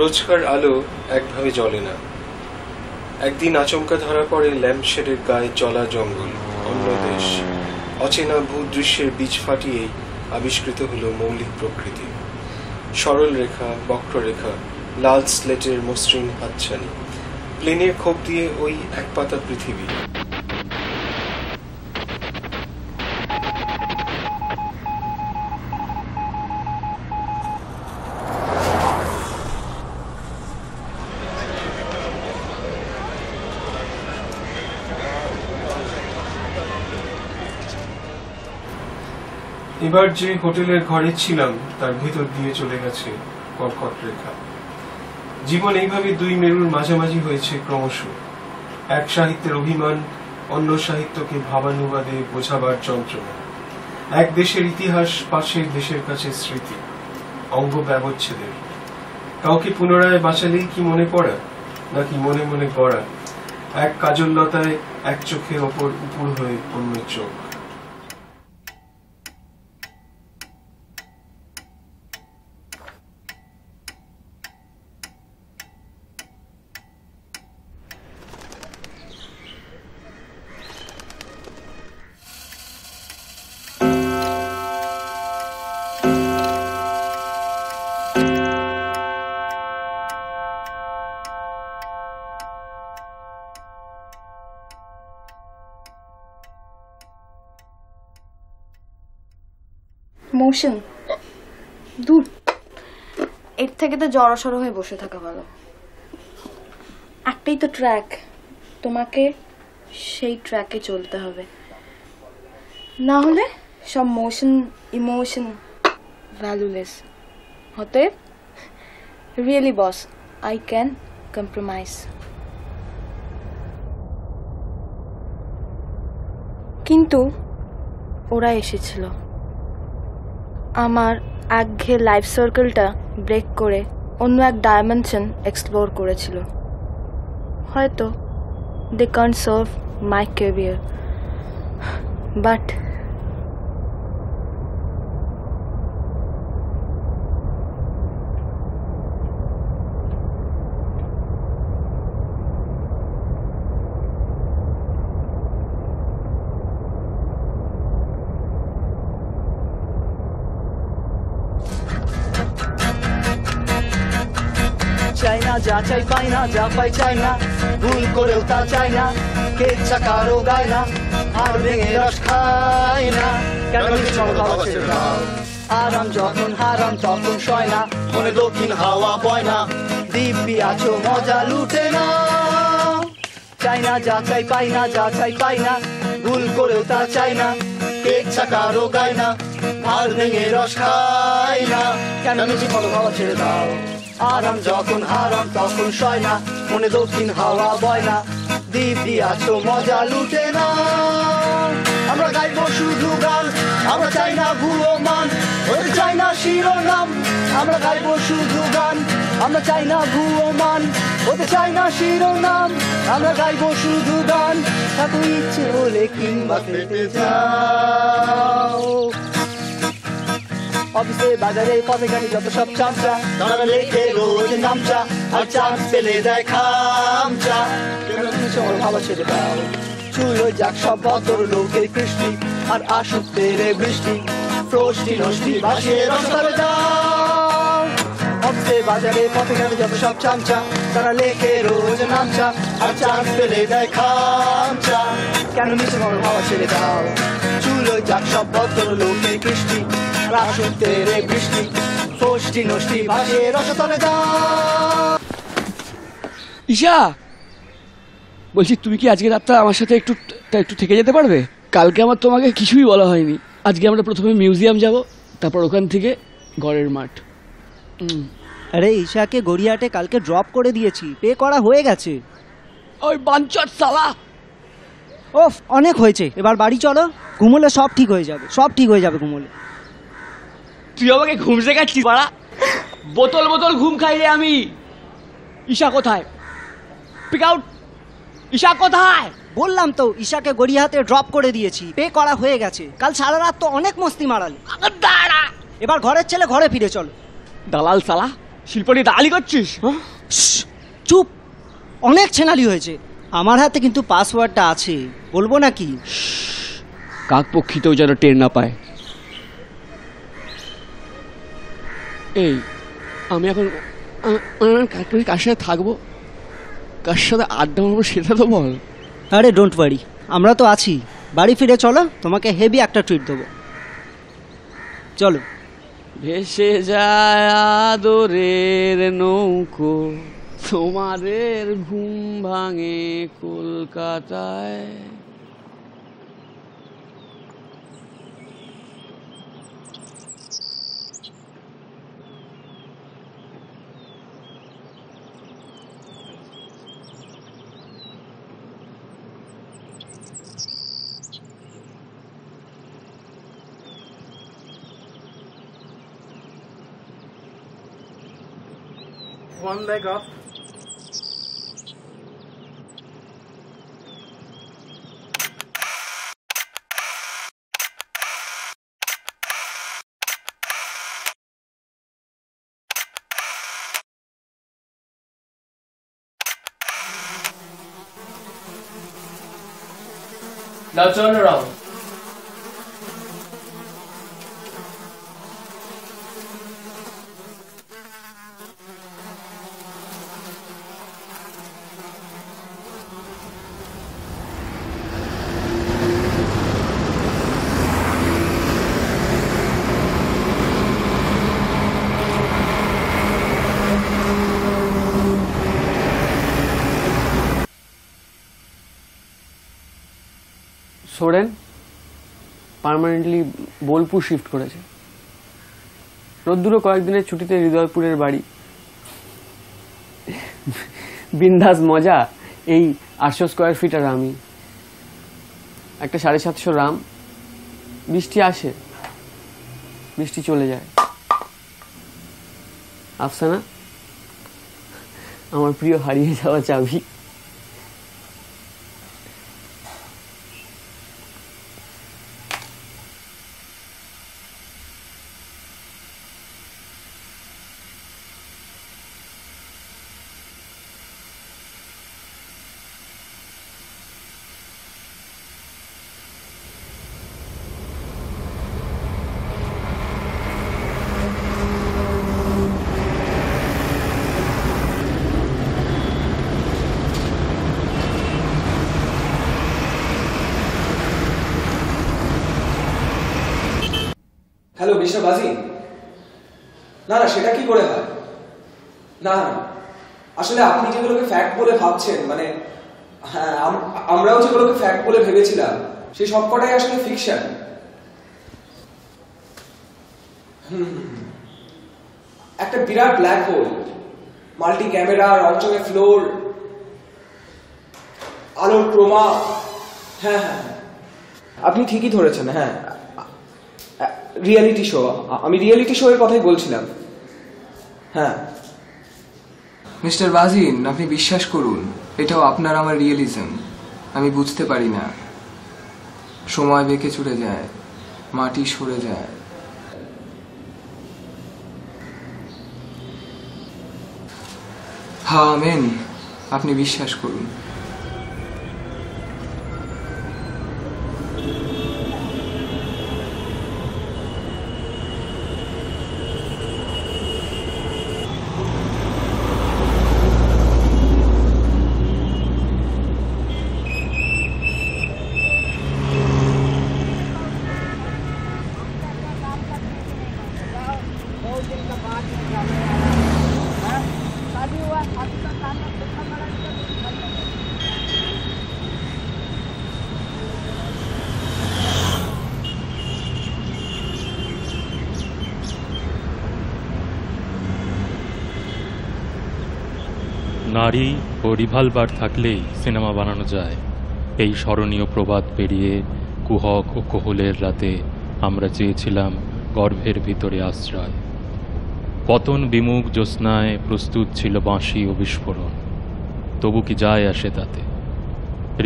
রোজকার আলো একভাবে জ্বলে না। একদিন আচমকা ধরা পড়ে ল্যাম্পশেডের গায়ে জ্বলা জঙ্গল, অন্য দেশ, অচেনা ভূদৃশ্যের বীজ ফাটিয়েই আবিষ্কৃত হলো মৌলিক প্রকৃতি। সরল রেখা, বক্ররেখা, লাল স্লেটের মসৃণ হাতছানি, প্লেনের খোপ দিয়ে ওই এক পাতা পৃথিবী। এবার যে হোটেলের ঘরে ছিলাম তার ভিতর দিয়ে চলে গেছে কর্কট রেখা। জীবন এইভাবে দুই মেরুর মাঝামাঝি হয়েছে ক্রমশ। এক সাহিত্যের অভিমান, অন্য সাহিত্যকে ভাবানুবাদে বোঝাবার যন্ত্রণা। এক দেশের ইতিহাস, পাশের দেশের কাছে স্মৃতি, অঙ্গ ব্যবচ্ছেদের। কাউকে পুনরায় বাঁচালেই কি মনে পড়া, নাকি মনে মনে গড়া এক কাজললতায় এক চোখের ওপর উপুর হয়ে অন্য চোখ। মোশন দূর, এর থেকে তো জড়সড় হয়ে বসে থাকা ভালো। একটাই তো ট্র্যাক, তোমাকে সেই ট্র্যাকে চলতে হবে, না হলে সব মোশন ইমোশন ভ্যালুলেস। হতে really boss, I can compromise. কিন্তু ওরা এসেছিল, আমার একঘেয়ে লাইফ সার্কেলটা ব্রেক করে অন্য এক ডাইমেনশন এক্সপ্লোর করেছিল। হয়তো they can serve my career, but চাই না যা চাই পাই না, যা পাই চাই না, ভুল করেও তা চাই না, কে চাকারও গায় না, আর ভেঙে রস খাই না, কেন কিছু ভাবা ছেড়ে দাও। আরাম যখন হারাম তখন সয় না, মনে দক্ষিণ হাওয়া বয় না, দিব্যি আছো মজা লুটে না। চাই না যা চাই পাই না, যা চাই পাই না, ভুল করেও তা চাই না, কে চাকারও গায় না, আর ভেঙে রস খাই না, কেন কিছু ভাবা ছেড়ে দাও। আরাম যখন হারাম তখন সয় না, মনে দক্ষিণ হাওয়া বয় না, দিব্যি আছো মজা লুটে না। আমরা গাইবো শুধু গান, আমরা চাই না ভুয়ো মান, হতে চাই না শিরোনাম। আমরা গাইবো শুধু গান, আমরা চাই না ভুয়ো মান, হতে চাই না শিরোনাম। আমরা গাইবো শুধু গান, এত ইচ্ছে হলে কিংবা খেতে যাও। অফিসে বাজারে পথে গাড়ি যত সব চামচা, তারা লেখে রোজ নামচা, আর চান্স পেলে দেয় খামচা, ভাবা ছেড়ে দাও। চুলো যাক সব বদর লোকের কৃষ্টি, আর আসুক তেরে বৃষ্টি, ফ্রষ্টি নষ্টি ভাসে রসতলে দাও। অফিসে বাজারে পথে গাড়ি যত সব চামচা, তারা লেখে রোজ নামচা, আর চান্স পেলে দেয় খামচা, কেন মিছে ভাবা ছেড়ে দাও। চুলো যাক সব বদর লোকের কৃষ্টি, আসুক তেরে বৃষ্টি, ফষ্টি নষ্টি ভাসে রসতলে দাও। ঈশা, বলছি তুমি কি আজকে রাতটা আমার সাথে একটু থেকে যেতে পারবে? কালকে আমার তোমাকে কিছুই বলা হয়নি। আজকে আমরা প্রথমে মিউজিয়াম যাব, তারপর ওখান থেকে গড়ের মাঠ। আরে ঈশাকে গড়িয়াহাটে কালকে ড্রপ করে দিয়েছি, পে করা হয়ে গেছে। ওই বাঞ্চট সালা! ওফ, অনেক হয়েছে, এবার বাড়ি চলো, ঘুমোলে সব ঠিক হয়ে যাবে, সব ঠিক হয়ে যাবে ঘুমোলে। তুই আমাকে ঘুম শেখাচ্ছিস পাড়া? বোতল বোতল ঘুম খাই রে আমি। ঈশা কোথায়? Pick out. ঈশা কোথায়? বললাম তো, ঈশাকে গড়িয়াহাটে ড্রপ করে দিয়েছি, পে করা হয়ে গেছে। কাল সারা রাত তো অনেক মস্তি মারালে। দাঁড়া, এবার ঘরের ছেলে ঘরে ফিরে চলো। দালাল সালা, শিল্পটি দালালি করছিস? চুপ, অনেক ছেনালি হয়েছে। আমার হাতে কিন্তু পাসওয়ার্ডটা আছে, বলবো নাকি? কাক পক্ষীতেও যেন টের না পায়। এই আমি এখন কার সাথে থাকবো, কার সাথে আড্ডা মারবো সেটা তো বল। আরে ডোন্ট ওয়ারি, আমরা তো আছি। বাড়ি ফিরে চলো, তোমাকে হেভি একটা ট্রিট দেবো। চলো। ভেসে যায় আদরের নৌকো, তোমাদের ঘুম ভাঙে কলকাতায়। One leg up. Now turn around. Soren permanently Bolpur shift করেছে। রোদ্দুরও কয়েকদিনের ছুটিতে হৃদয়পুরের বাড়ি। বিন্দাস মজা। এই 800 স্কোয়ার ফিট আর আমি একটা 750 রাম। বৃষ্টি আসে, বৃষ্টি চলে যায়। আফসানা আমার প্রিয় হারিয়ে যাওয়া চাবি। হ্যালো মিস্টার বাজি। না না, সেটা কি করে হয়? না না, আসলে আপনি যেগুলোকে ফ্যাক্ট বলে ভাবছেন, মানে হ্যাঁ আমরাও যেগুলোকে ফ্যাক্ট বলে ভেবেছিলাম, সেই সবকটাই আসলে ফিকশন। একটা বিরাট ব্ল্যাক হোল, মাল্টি ক্যামেরা, রংচঙে ফ্লোর, আলোর ক্রোমা। হ্যাঁ হ্যাঁ, আপনি ঠিকই ধরেছেন। হ্যাঁ, রিয়েলিটি শো। আমি রিয়েলিটি শো এর কথাই বলছিলাম। হ্যাঁ মিস্টার বাজিন, আপনি বিশ্বাস করুন, এটাও আপনার আমার রিয়েলিজম। আমি বুঝতে পারি না, সময় বেঁকে চলে যায়, মাটি সরে যায়। হ্যাঁ আমেন, আপনি বিশ্বাস করুন। নারী ও রিভলভার থাকলেই সিনেমা বানানো যায়। এই স্মরণীয় প্রবাদ পেরিয়ে কুহক ও কোহলের রাতে আমরা চেয়েছিলাম গর্ভের ভিতরে আশ্রয়। পতন বিমুখ জ্যোৎস্নায় প্রস্তুত ছিল বাঁশি ও বিস্ফোরণ। তবু কি যায় আসে তাতে?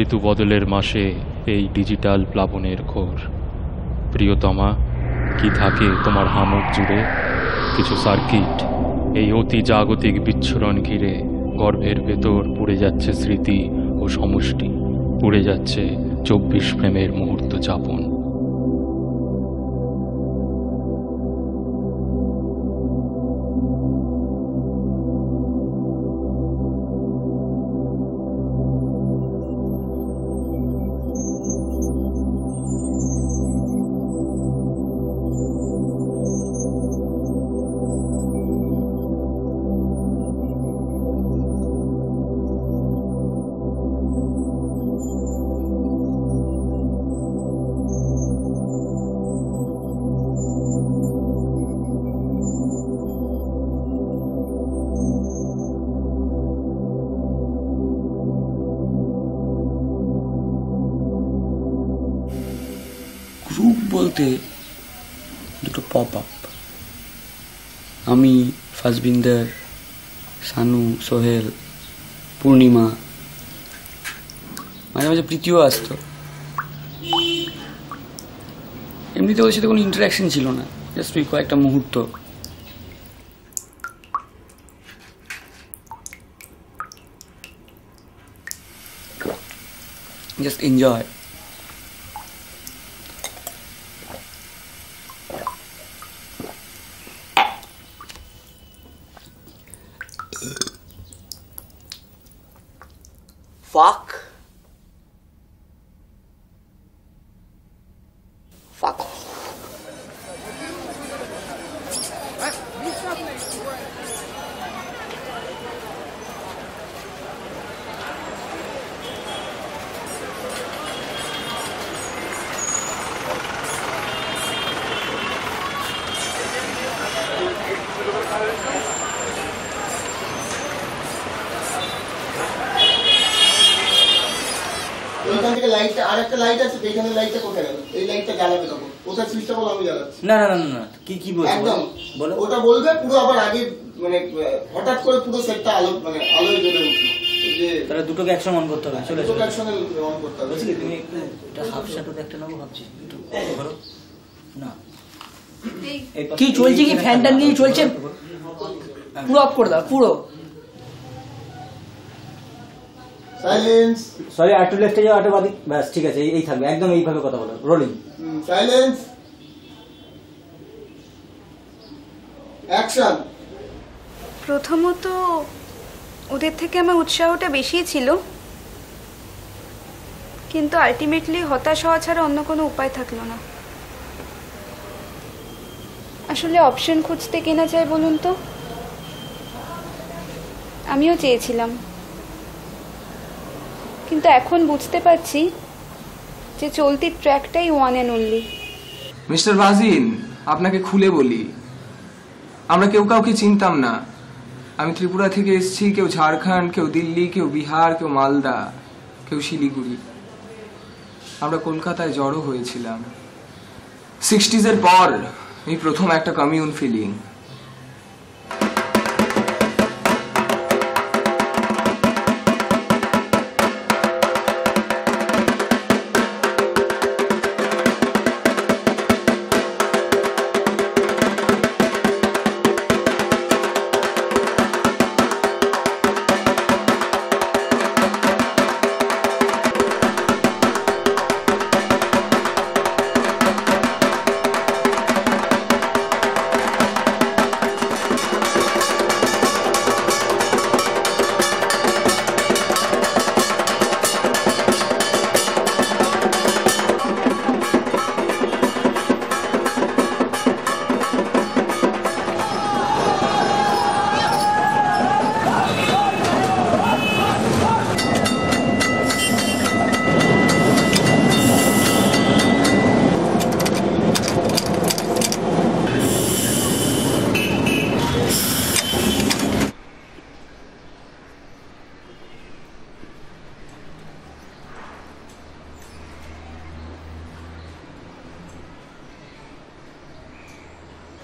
ঋতু বদলের মাসে এই ডিজিটাল প্লাবনের ঘোর। প্রিয়তমা, কি থাকে তোমার হামুক জুড়ে? কিছু সার্কিট, এই অতি জাগতিক বিচ্ছুরণ ঘিরে গর্ভের ভেতর পুড়ে যাচ্ছে স্মৃতি ও সমষ্টি, পুড়ে যাচ্ছে 24 প্রেমের মুহূর্ত যাপন। গ্রুপ বলতে দুটো পপ আপ, আমি, ফাজবিন্দার, সানু, সোহেল, পূর্ণিমা, মাঝে মাঝে প্রীতিও আসতো। এমনিতে ওদের সাথে কোনো ইন্টারাকশন ছিল না, জাস্ট ওই কয়েকটা মুহূর্ত। Just enjoy. Fuck. Fuck. ওইখান থেকে লাইটটা, আর একটা লাইট আছে, এখানে লাইটটা কোথায় গেল? এই লাইটটা জ্বালাবে তখন, কোথায় সুইচটা বলো, আমি জ্বালাচ্ছি। না না না না, কি বলছো একদম বলো। ওটা বলবে পুরো, আবার আগে মানে হঠাৎ করে পুরো সেটটা আলো, মানে আলোয় জ্বলে উঠলো। যে তাহলে দুটোকে একসঙ্গে অন করতে হবে। চলে দুটোকে একসঙ্গে অন করতে হবে। বলছি কি, তুমি এটা হাফ শ্যাডোতে একটা নেবো ভাবছি, একটু করো না। কি চলছে, কি ফ্যানটা নিয়ে চলছে, পুরো অফ করে দাও পুরো। সাইলেন্স। সরি, আরেকটু লেফটে যাও, আরেকটু বাদিক, ব্যাস ঠিক আছে, এই থাকবে, একদম এইভাবে কথা বলো। রোলিং। Silence, action. প্রথমত ওদের থেকে আমার উৎসাহটা বেশি ছিল, কিন্তু আলটিমেটলি হতাশ হওয়া ছাড়া অন্য কোনো উপায় থাকলো না। আসলে অপশন খুঁজতে কেনা চাই বলুন তো? আমিও চেয়েছিলাম, কিন্তু এখন বুঝতে পারছি যে চলতি ট্র্যাকটাই ওয়ান অ্যান্ড অনলি। মিস্টার ভাজিন, আপনাকে খুলে বলি, আমরা কেউ কাউকে চিনতাম না। আমি ত্রিপুরা থেকে এসেছি, কেউ ঝাড়খণ্ড, কেউ দিল্লি, কেউ বিহার, কেউ মালদা, কেউ শিলিগুড়ি। আমরা কলকাতায় জড়ো হয়েছিলাম 60s এর পর। এই প্রথম একটা কমিউন ফিলিং।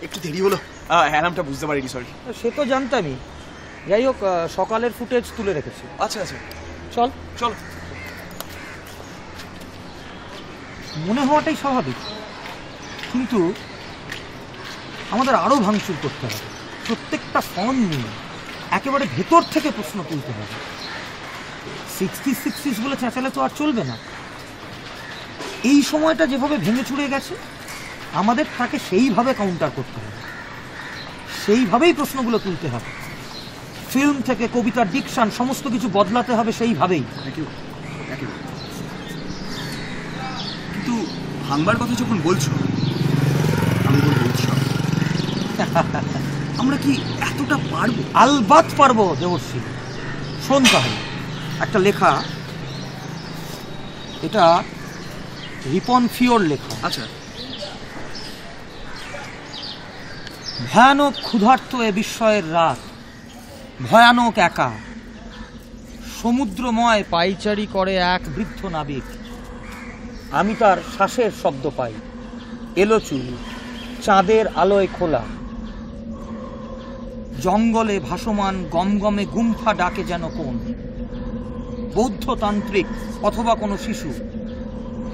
একটু দেরি হলো, অ্যালার্মটা বুঝতে পারিনি, সরি। সে তো জানতামই, যাই হোক সকালের ফুটেজ তুলে রেখেছি। আচ্ছা আচ্ছা, চল চলো। মনে হওয়াটাই স্বাভাবিক, কিন্তু আমাদের আরো ভাঙচুর করতে হবে। প্রত্যেকটা ফর্ম নিয়ে একেবারে ভেতর থেকে প্রশ্ন তুলতে হবে। 60s বলে চেঁচালে তো আর চলবে না। এই সময়টা যেভাবে ভেঙে চুড়ে গেছে আমাদের তাকে সেইভাবে কাউন্টার করতে হবে, সেইভাবেই প্রশ্নগুলো তুলতে হবে। ফিল্ম থেকে কবিতার ডিকশন সমস্ত কিছু বদলাতে হবে সেইভাবেই। কিন্তু ভাঙবার কথা যখন বলছো, আমি বলবো উৎসব। আমরা কি এতটা পারবো? আলবাত পারবো দেবর্ষী। শোন তাহলে একটা লেখা, এটা রিপন ফিওর লেখা। আচ্ছা। ভয়ানক ক্ষুধার্ত এ বিস্ময়ের রাত, ভয়ানক একা, সমুদ্রময় পাইচারি করে এক বৃদ্ধ নাবিক। আমি তার শ্বাসের শব্দ পাই, এলো চুল, চাঁদের আলোয় খোলা। জঙ্গলে ভাসমান গমগমে গুম্ফা ডাকে যেন কোন বৌদ্ধতান্ত্রিক অথবা কোনো শিশু।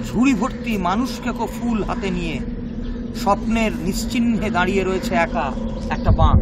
ঝুড়ি ভর্তি মানুষকেকো ফুল হাতে নিয়ে স্বপ্নের নিশ্চিহ্নে দাঁড়িয়ে রয়েছে একা একটা বাঁক।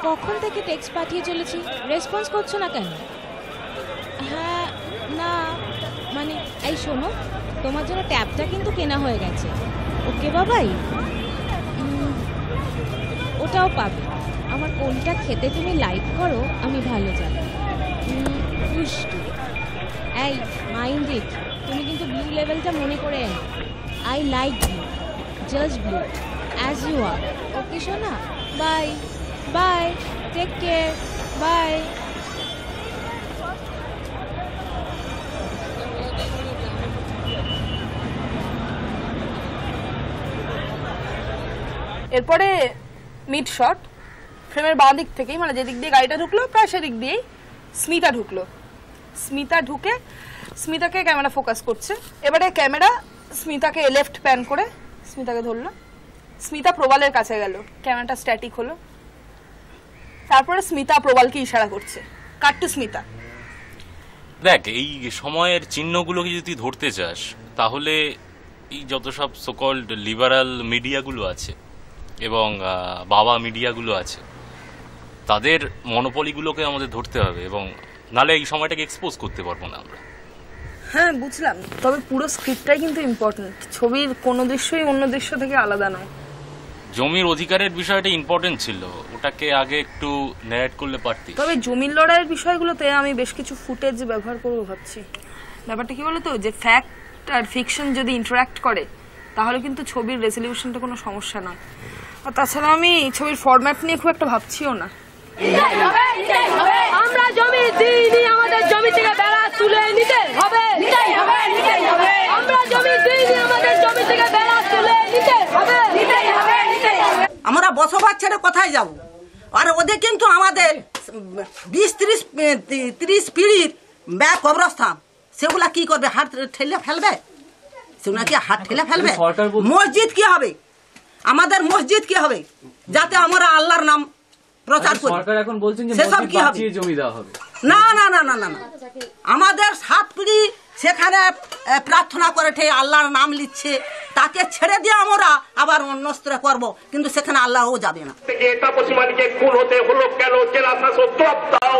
কখন থেকে টেক্সট পাঠিয়ে চলেছি, রেসপন্স করছো না কেন? হ্যাঁ না মানে এই শোনো, তোমার জন্য ট্যাবটা কিন্তু কেনা হয়ে গেছে। ওকে বাবাই, ওটাও পাবে। আমার কোনটা খেতে তুমি লাইক করো আমি ভালো জানি। দুষ্টু। এই মাইন্ড ইট, তুমি কিন্তু ব্লু লেভেলটা মনে করে এনো। I like you, just blue as you are. Okay শোনা, bye bye, take care, bye. এরপরে মিড শট, ফ্রেমের বাঁ দিক থেকেই, মানে যেদিক দিয়ে গাড়িটা ঢুকলো প্রায় সেদিক দিয়েই স্মিতা ঢুকলো। স্মিতা ঢুকে স্মিতাকে ক্যামেরা ফোকাস করছে। এবারে ক্যামেরা স্মিতাকে লেফট প্যান করে স্মিতাকে ধরলো। স্মিতা প্রবালের কাছে গেল, ক্যামেরাটা স্ট্যাটিক হলো। তারপরে স্মিতা প্রবালকে ইশারা করছে, কাট টু স্মিতা। দেখ, এই সময়ের চিহ্নগুলোকে যদি ধরতে চাস তাহলে এই যত সব সোকল্ড লিবারাল মিডিয়াগুলো আছে এবং বাবা মিডিয়াগুলো আছে তাদের মনোপলিগুলোকে আমাদের ধরতে হবে, এবং নালে এই সময়টাকে এক্সপোজ করতে পারবো না আমরা। হ্যাঁ বুঝলাম, তবে পুরো স্ক্রিপ্টটাই কিন্তু ইম্পর্টেন্ট। ছবির কোনো দৃশ্যই অন্য দৃশ্য থেকে আলাদা নয়। জমির অধিকারের বিষয়টা ইম্পর্টেন্ট ছিল, ওটাকে আগে একটু ন্যারেট করলে পারতিস। তবে জমির লড়াইয়ের বিষয়গুলোতে আমি বেশ কিছু ফুটেজ ব্যবহার করবো ভাবছি। ব্যাপারটা কি বলতো, যে ফ্যাক্ট আর ফিকশন যদি ইন্টারাক্ট করে তাহলে কিন্তু ছবির রেজলিউশনটা কোনো সমস্যা নয়। আর তাছাড়া আমি ছবির ফরম্যাট নিয়ে খুব একটা ভাবছিও না। আমরা জমি দিইনি, আমাদের জমি থেকে বেড়া তুলে নিতে হবে। আমরা জমি দিইনি, আমাদের জমি থেকে বেড়া তুলে নিতে হবে। আমরা বসবাস ছেড়ে কোথায় যাব? আর ওদের কিন্তু আমাদের 20-30 পিঁড়ির ব্যাগ কবরস্থান, সেগুলা কি করবে? হাত ঠেলে ফেলবে? সেগুলা কি হাত ঠেলে ফেলবে? মসজিদ কি হবে? আমাদের মসজিদ কি হবে যাতে আমরা আল্লাহর নাম প্রচার করি? সরকার এখন বলছেন যে সেসব কি হবে? জমি দেওয়া হবে। না না না না না, আমাদের 7 পিঁড়ি সেখানে প্রার্থনা করে আল্লাহর নাম লিখছে, তাকে ছেড়ে দিয়ে আমরা আবার অন্যস্ত্র করবো, কিন্তু সেখানে আল্লাহও যাবে না। তাপসীমানিকে খুন হতে হলো কেন? জেলা শাসক জবাব দাও।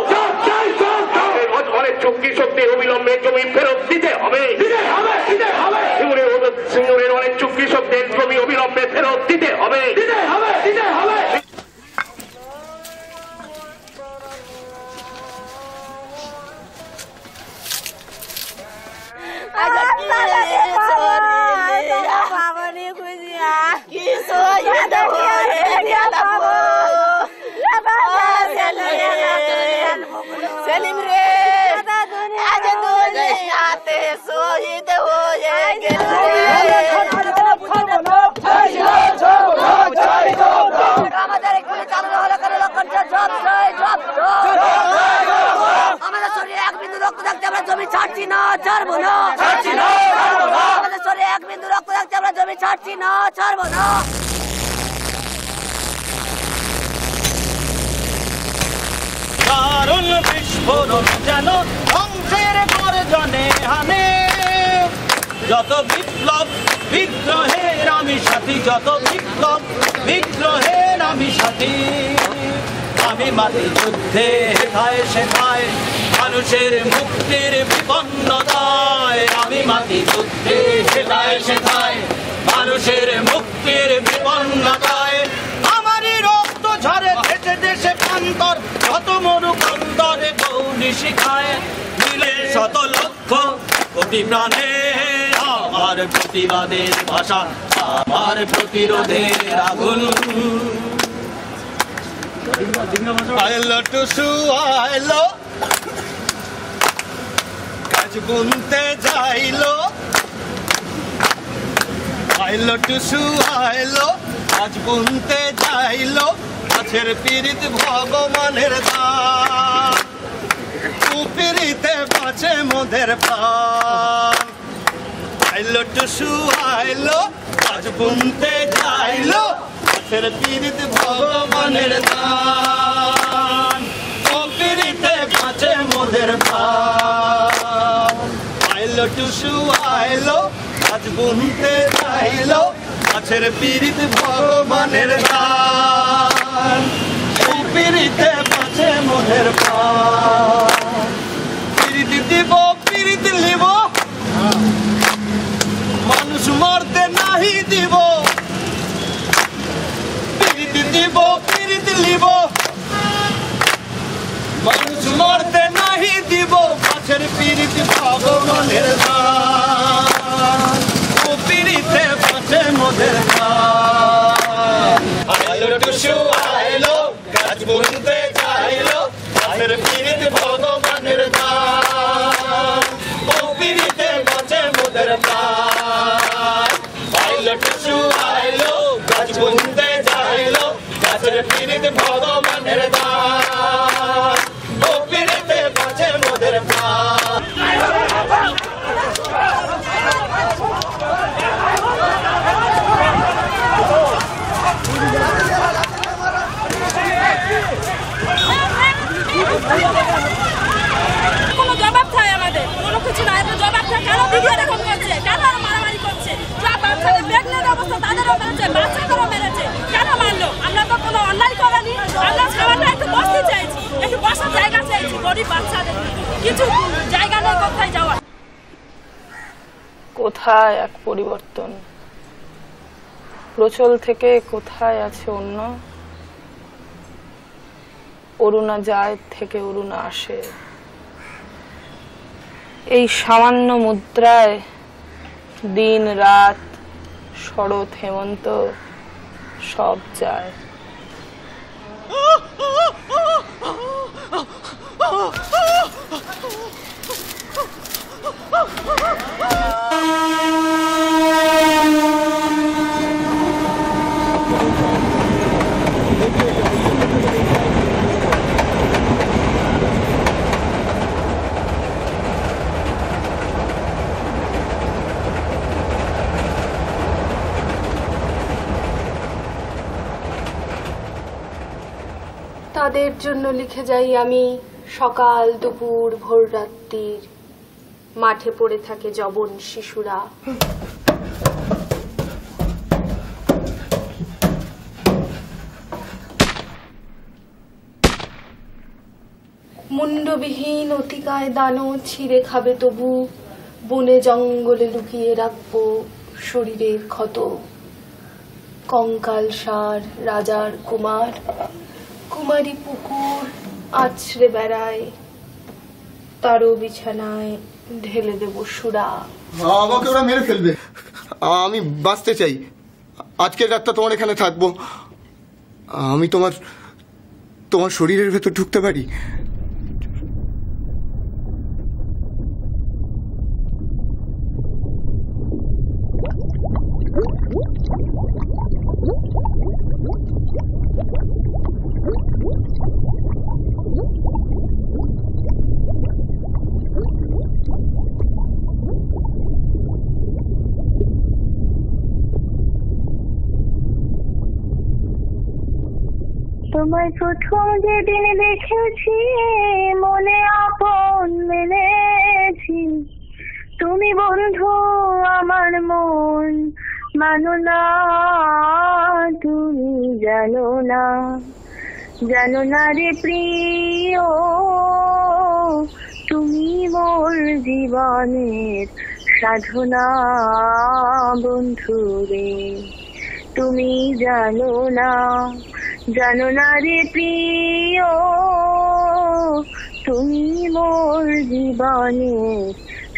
অনেক চুক্তি শক্তির অবিলম্বে জমি ফেরত দিতে হবে। সিঙ্গুরের অনেক চুক্তি শক্তির জমি অবিলম্বে ফেরত দিতে হবে। সেলিম রে, আজ দুনিয়াতে শহীদ হয়ে গেল। জমি ছাড়ছি না, ছাড়বো না। আমাদের শরীরে এক বিন্দু রক্ত থাকতে আমরা জমি ছাড়ছি না, ছাড়বো না। দারুণ বিস্ফোরণ যেন ধ্বংসের গর্জনে হানে, যত বিপ্লব বিদ্রোহের আমি সাথী, যত বিপ্লব বিদ্রোহের আমি সাথী। আমি মাটি যুদ্ধে হেথায় শেখায় মানুষের মুক্তির বিপন্নতায়, আমি মাটি যুদ্ধে হেথায় শেখায় মানুষের মুক্তির বিপন্নতায়। আমারই রক্ত ঝরে দেশে দেশে প্রান্তর, যত মরুকন্দরে গৌরী শিখায় মিলে শত লক্ষ কোটি প্রাণে আমার প্রতিবাদের ভাষা, আমার প্রতিরোধের আগুন। আইলো টুসু আইলো, কাজ বুনতে যাইলো, আইলো টুসু আইলো, কাজ বুনতে যাইলো, গাছের পিরিত ভগবানের দান, কুপিরিতে বাঁচে মোদের প্রাণ। আইলো টুসু আইলো, কাজ বুনতে যাইলো, গাছের পিরিত ভগবানের দান, কুপিরিতে বাঁচে মোদের প্রাণ। আইলো টুসু আইলো, কাজ বুনতে যাইলো, গাছের পিরিত ভগবানের দান, কুপিরিতে বাঁচে মোদের প্রাণ। পিরিত দিব পিরিত লিব, মানুষ মরতে নাহি দিব, পিরিত দিব পিরিত লিব, মানুষ মরতে নাহি দিব, গাছের পিরিত ভগবানের দান, কুপিরিতে বাঁচে মোদের প্রাণ। আইলো টুসু আইলো, গাছ বুনতে যাইলো, গাছের পিরিত ভগবানের দান, কুপিরিতে বাঁচে মোদের প্রাণ। আইলো টুসু আইলো, গাছ বুনতে যাইলো, গাছের পিরিত ভগবানের দান, কুপিরিতে বাঁচে মোদের প্রাণ। কোনো জবাব চাই আমাদের, কোনো কিছু না, এত জবাব চাই। কেন ভিডিও রেকর্ড করছে, কেন মারামারি করছে, সব বাচ্চাদের প্রেগনেন্ট অবস্থা তাদেরও মেরেছে, বাচ্চাদেরও মেরেছে, কেন মারলো? আমরা তো কোনো অন্যায় করিনি, আমরা সামান্য একটু বসতে চাইছি, একটু বসার জায়গা চাইছি গরিব বাচ্চাদের, কিছু জায়গা নেই কোথায় যাওয়ার। কোথায় এক পরিবর্তন, প্রচল থেকে কোথায় আছে অন্য, অরুণা যায় থেকে অরুণা আসে, এই সামান্য মুদ্রায় দিন রাত শরৎ হেমন্ত সব যায়। তাদের জন্য লিখে যাই আমি সকাল দুপুর ভোর রাত্রির, মাঠে পড়ে থাকে যবন শিশুরা, মুন্ডবিহীন অতিকায় দানো ছিঁড়ে খাবে তবু, বনে জঙ্গলে লুকিয়ে রাখবো শরীরের ক্ষত, কঙ্কাল সার রাজার কুমার, কুমারী পুকুর আছড়ে বেড়ায়, তারও বিছানায় ঢেলে দেব সুরা। আমাকে ওরা মেরে ফেলবে, আমি বাঁচতে চাই, আজকের রাতটা তোমার এখানে থাকবো, আমি তোমার শরীরের ভেতর ঢুকতে পারি? তোমায় প্রথম যেদিন দেখেছি মনে আপন মেনেছি, তুমি বন্ধু আমার মন মানো না, তুমি জানো না, জানো না রে প্রিয়, তুমি মোর জীবনের সাধনা বন্ধু রে, তুমি জানো না, জানো না রে প্রিয়, তুমি মোর জীবনের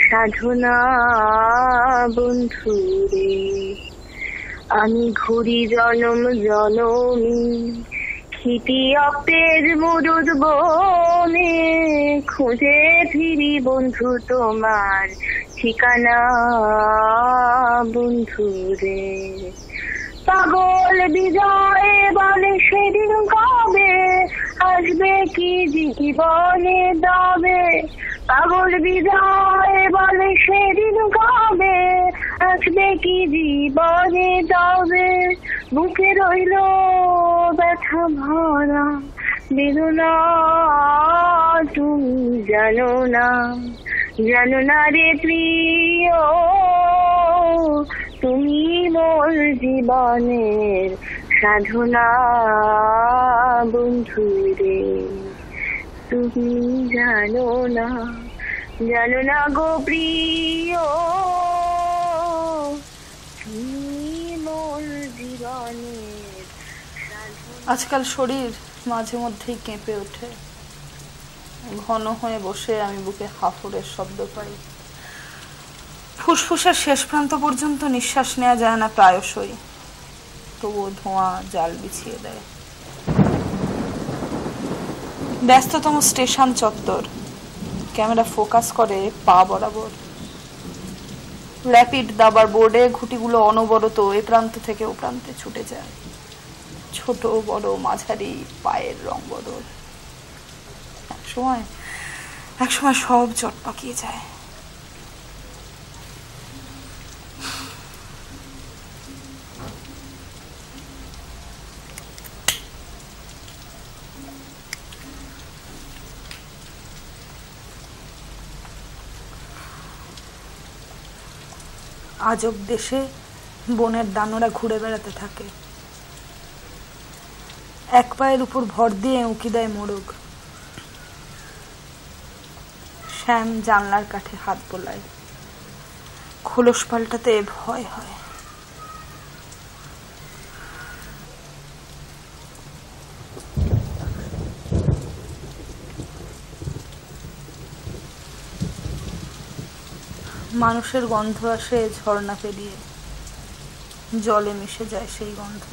সাধনা বন্ধু রে। আমি ঘুরি জনম জনমি ক্ষিতি অপ্তের মুরুদ বনে, খুঁজে ফিরি বন্ধু তোমার ঠিকানা বন্ধু রে। পাগল বিজয় বলে সেদিন কবে আসবে কি জীবনে দবে, পাগল বিজয় বলে সেদিন কবে আসবে কি জীবনে দবে, বুকে রইল ব্যথা ভরা বেদনা, তুমি জানো না, জানো না রে প্রিয়, তুমি মোর জীবনের সাধনা বন্ধু রে, তুমি জানো না, জানো না গো প্রিয়, তুমি মোর জীবনের সাধনা। আজকাল শরীর মাঝে মধ্যেই কেঁপে ওঠে, ঘন হয়ে বসে আমি বুকে হাঁফুড়ের শব্দ পাই, ফুসফুসের শেষ প্রান্ত পর্যন্ত নিঃশ্বাস নেওয়া যায় না প্রায়শই, তবুও ধোঁয়া জাল বিছিয়ে দেয়। ব্যস্ততম স্টেশন চত্বর, ক্যামেরা ফোকাস করে পা বরাবর, র্যাপিড দাবার বোর্ডে ঘুটিগুলো অনবরত এ প্রান্ত থেকে ও প্রান্তে ছুটে যায়, ছোট বড় মাঝারি পায়ের রং বদল, একসময় সব জট পাকিয়ে যায়। আজব দেশে বনের দানরা ঘুরে বেড়াতে থাকে, এক পায়ের উপর ভর দিয়ে উঁকি দেয় মোরগ, শ্যাম জানলার কাঠে হাত বোলায়, খোলস পাল্টাতে ভয় হয়। মানুষের গন্ধ আসে ঝর্ণা পেরিয়ে, জলে মিশে যায় সেই গন্ধ।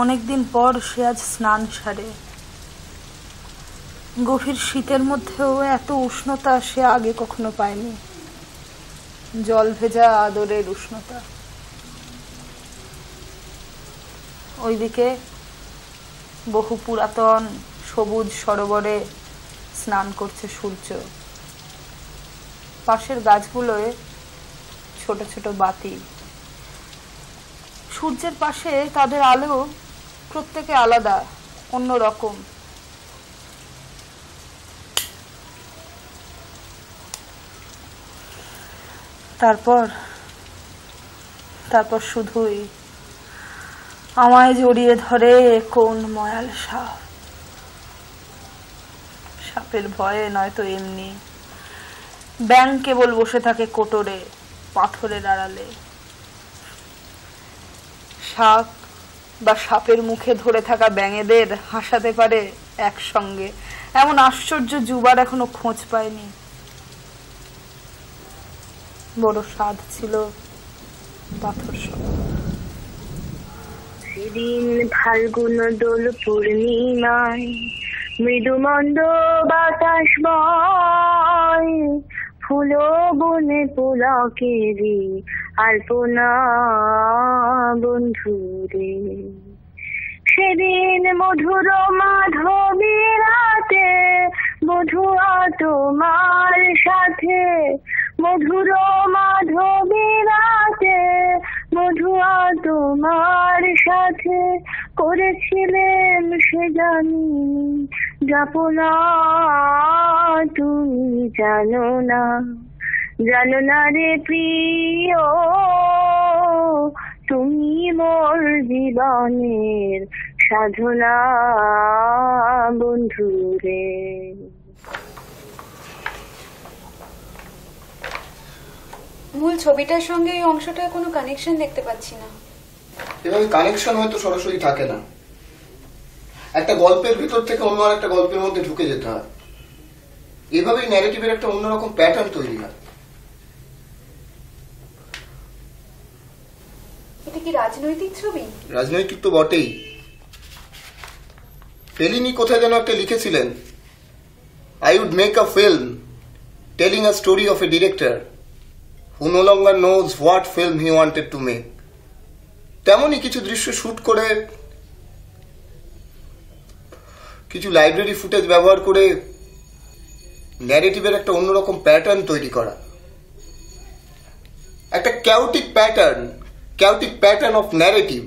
অনেকদিন পর সে আজ স্নান সারে, গভীর শীতের মধ্যেও এত উষ্ণতা সে আগে কখনো পায়নি, জল ভেজা আদরের উষ্ণতা। ওইদিকে বহু পুরাতন সবুজ সরোবরে স্নান করছে সূর্য, পাশের গাছগুলোয় ছোট ছোট বাতি, সূর্যের পাশে তাদের আলো প্রত্যেকে আলাদা, অন্য রকম। তারপর শুধুই আমায় জড়িয়ে ধরে কোন ময়াল সাপ, সাপের ভয়ে নয়তো এমনি, ব্যাঙ কেবল বসে থাকে কোটরে পাথরের আড়ালে, সাপ বা সাপের মুখে ধরে থাকা ব্যাঙেদের হাসাতে পারে একসঙ্গে, এমন আশ্চর্য যুবার এখনো খোঁজ পায়নি। বড় স্বাদ ছিল পাথর সব। সেদিন ফাল্গুন দোল পূর্ণিমায় মৃদুমন্দ বাতাস বয়, ফুল বনে পুলকেরি আলপনা বন্ধুরে। সেদিন মধুর মাধবী রাতে বধুয়া তোমার সাথে, মধুর মাধবী রাতে বধুয়া তোমার সাথে করেছিলে সে জানি যাব না, তুমি জানো না, জানো না রে প্রিয়, তুমি মোর জীবনের সাধনা বন্ধু রে। মূল ছবিটার সঙ্গে এই অংশটার কোনো কানেকশন দেখতে পাচ্ছি না। এভাবে কানেকশন হয়তো সরাসরি থাকে না, একটা গল্পের ভিতর থেকে অন্য আর একটা গল্পের মধ্যে ঢুকে যেতে হয়, এভাবেই ন্যারেটিভের একটা অন্যরকম প্যাটার্ন তৈরি হয়। এটা কি রাজনৈতিক ছবি? রাজনৈতিক তো বটেই। ফেলিনি কোথায় যেন একটা লিখেছিলেন, I would make a film telling a story of a director who no longer knows what film he wanted to make. তেমনই কিছু দৃশ্য শুট করে, কিছু লাইব্রেরি ফুটেজ ব্যবহার করে ন্যারেটিভের একটা অন্যরকম প্যাটার্ন তৈরি করা, একটা ক্যাওটিক প্যাটার্ন অফ ন্যারেটিভ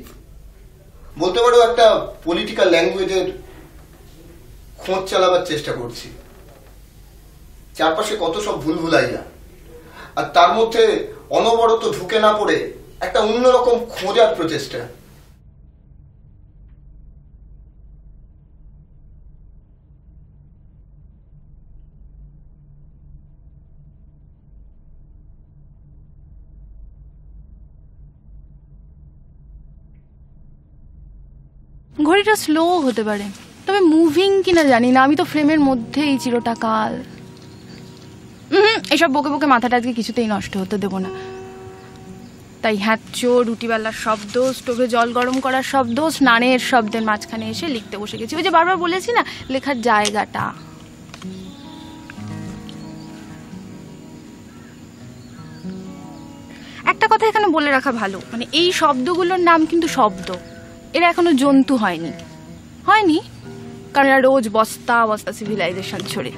বলতে পারো। একটা পলিটিক্যাল ল্যাঙ্গুয়েজের খোঁজ চালাবার চেষ্টা করছি, চারপাশে কত সব ভুলভুলাইয়া, আর তার মধ্যে অনবরত ঢুকে না পড়ে একটা অন্যরকম খোঁজার প্রচেষ্টা। ঘড়িটা স্লো হতে পারে, তবে মুভিং কিনা জানি না। আমি তো ফ্রেমের মধ্যেই চিরটাকাল। এসব বকে বকে মাথাটা আজকে কিছুতেই নষ্ট হতে দেবো না। তাই হ্যাঁচো রুটিবেলার শব্দ, স্টোভে জল গরম করার শব্দ, স্নানের শব্দের মাঝখানে এসে লিখতে বসে গেছি। ওই যে বারবার বলেছি না, লেখার জায়গাটা। একটা কথা এখানে বলে রাখা ভালো, মানে এই শব্দগুলোর নাম কিন্তু শব্দ, এরা এখনো জন্তু হয়নি। কারণ এরা রোজ বস্তা বস্তা সিভিলাইজেশন ছড়ে।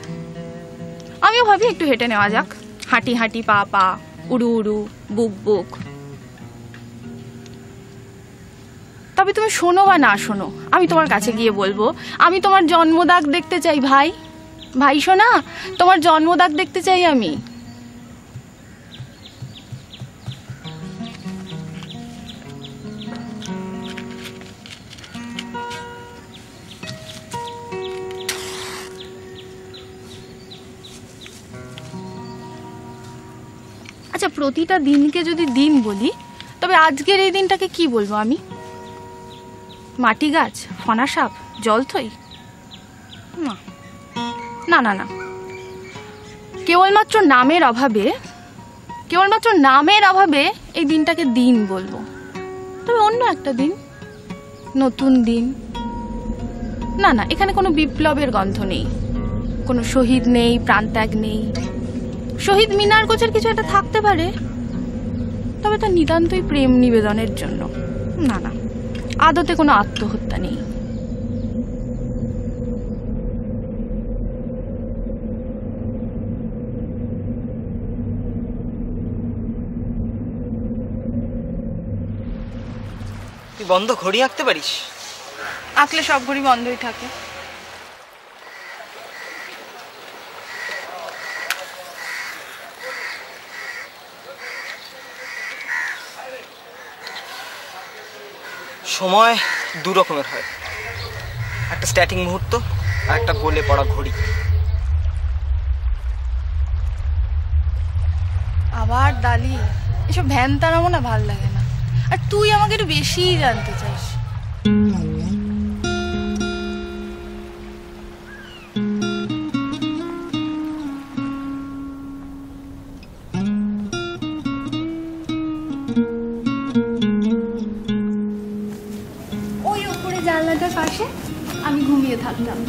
আমিও ভাবি একটু হেঁটে নেওয়া যাক, হাঁটি হাঁটি পা পা, উড়ু উড়ু, বুক বুক। তবে তুমি শোনো বা না শোনো, আমি তোমার কাছে গিয়ে বলবো, আমি তোমার জন্মদাগ দেখতে চাই ভাই। ভাই শোনা, তোমার জন্মদাগ দেখতে চাই আমি। আচ্ছা, প্রতিটা দিনকে যদি দিন বলি, তবে আজকের এই দিনটাকে কি বলবো আমি? মাটি গাছ, ফনা সাপ, জলথই? না না না, কেবলমাত্র নামের অভাবে এই দিনটাকে দিন বলবো। তবে অন্য একটা দিন, নতুন দিন। না না, এখানে কোনো বিপ্লবের গন্ধ নেই, কোনো শহীদ নেই, প্রাণত্যাগ নেই। শহীদ মিনার গোছের কিছু একটা থাকতে পারে, তবে তা নিতান্তই প্রেম নিবেদনের জন্য। না না, আদতে কোনো আত্মহত্যা নেই। তুই বন্ধ ঘড়ি আঁকতে পারিস? আঁকলে সব ঘড়ি বন্ধই থাকে। সময় দু রকমের হয়, একটা স্ট্যাটিক মুহূর্ত আর একটা গোলে পড়া ঘড়ি। আবার দালি, এসব ভ্যান তারামো না, ভাল লাগে না। আর তুই আমাকে একটু বেশিই জানতে চাইস। জানলাটার পাশে আমি ঘুমিয়ে থাকতাম।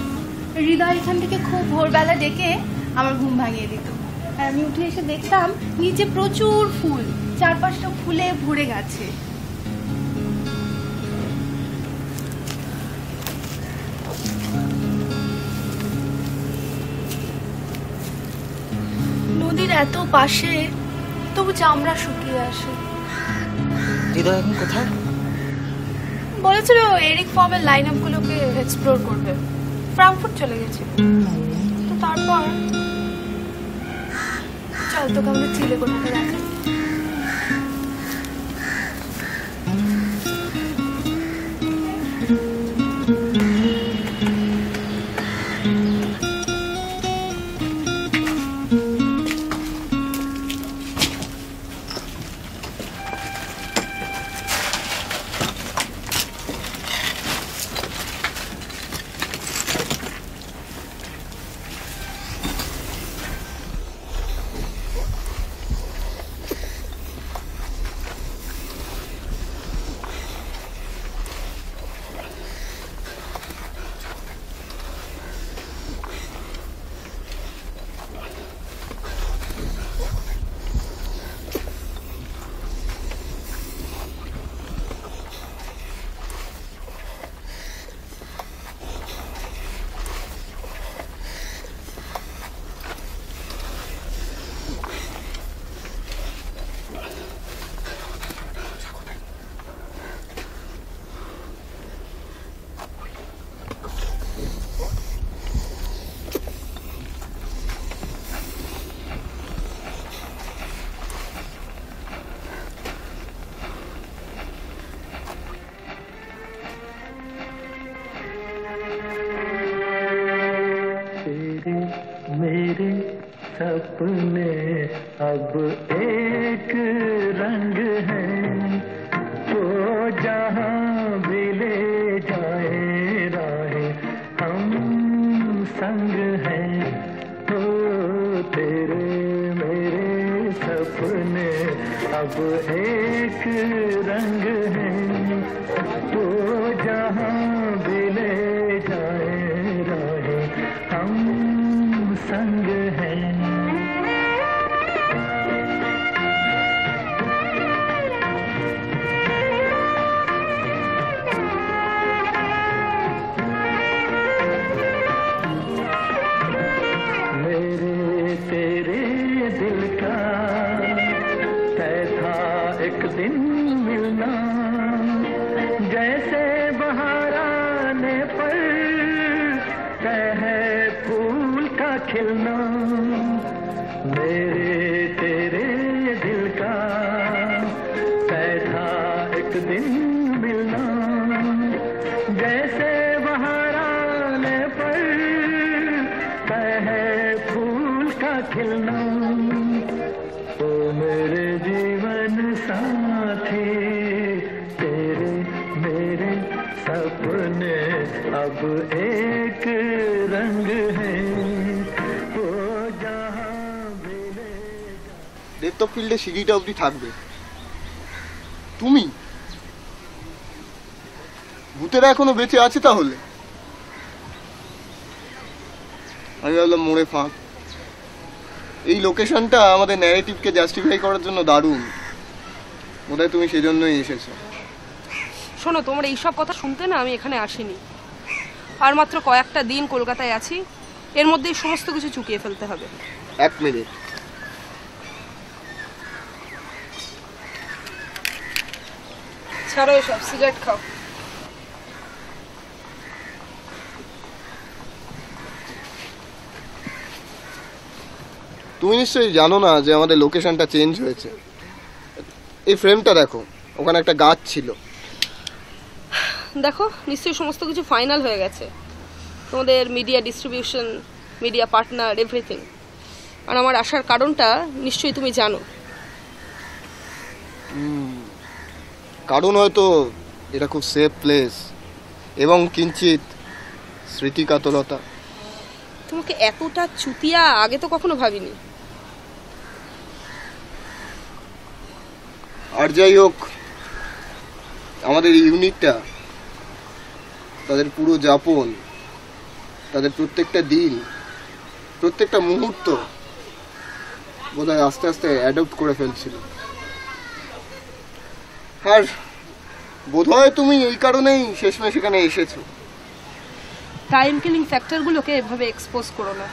হৃদয় এখান থেকে খুব ভোরবেলা ডেকে আমার ঘুম ভাঙিয়ে দিত। আর আমি উঠে এসে দেখতাম নিচে প্রচুর ফুল, চারপাশটা ফুলে ভরে গেছে। নদীর এত পাশে, তবু চামড়া শুকিয়ে আসে। হৃদয় এখন কোথায়? বলেছিল এরিক ফর্মের লাইন আপ গুলোকে এক্সপ্লোর করবে, ফ্রাঙ্কফুর্ট চলে গেছে। তো তারপর চল তোকে আমাদের চিলে কোথাতে রাখে। मेरे सपने अब एक रंग है, वो जहाँ भी ले जाए राहे हम संग हैं। ओ तेरे मेरे सपने अब एक रंग है, वो जहाँ भी ले जाए राहे हम संग हैं। मेरे तेरे दिल का तय था एक दिन मिलना, जैसे बहार आने पर तय है फूल का खिलना। मेरे तेरे दिल का तय था एक दिन मिलना, जैसे बहार आने पर तय है फूल का खिलना। ओ मेरे जीवन साथी तेरे मेरे सपने अब एक रंग है, वो जहाँ ডেপথ অফ ফিল্ডে সিঁড়িটা অবধি থাকবে। তুমি ভূতেরা এখনো বেঁচে আছে তাহলে? আমি ভাবলাম মোড়ে ফাঁক। এই লোকেশনটা আমাদের ন্যারেটিভকে জাস্টিফাই করার জন্য দারুণ। বোধহয় তুমি সেজন্যই এসেছো। শোনো, তোমার এইসব কথা শুনতে না আমি এখানে আসিনি। আর মাত্র কয়েকটা দিন কলকাতায় আছি, এর মধ্যেই সমস্ত কিছু চুকিয়ে ফেলতে হবে। এক মিনিট, ছাড়ো এসব, সিগারেট খাও। তুমি নিশ্চয়ই জানো না যে আমাদের লোকেশনটা চেঞ্জ হয়েছে। এই ফ্রেমটা দেখো, ওখানে একটা গাছ ছিল। দেখো, নিশ্চয়ই সমস্ত কিছু ফাইনাল হয়ে গেছে, তোমাদের media distribution, media partner, everything. আর আমার আসার কারণটা নিশ্চয়ই তুমি জানো। কারণ হয়তো এটা খুব সেফ প্লেস এবং কিঞ্চিত স্মৃতিকাতরতা। তোমাকে এতটা চুতিয়া আগে তো কখনো ভাবিনি। আর যাই হোক, আমাদের এই ইউনিটটা, তাদের পুরো যাপন, তাদের প্রত্যেকটা দিন, প্রত্যেকটা মুহূর্ত বোধহয় আস্তে আস্তে অ্যাডপ্ট করে ফেলছিল। আর বোধহয় তুমি এই কারণেই শেষমেশ এখানে এসেছো। টাইম কিলিং ফ্যাক্টরগুলোকে এভাবে এক্সপোজ করো না।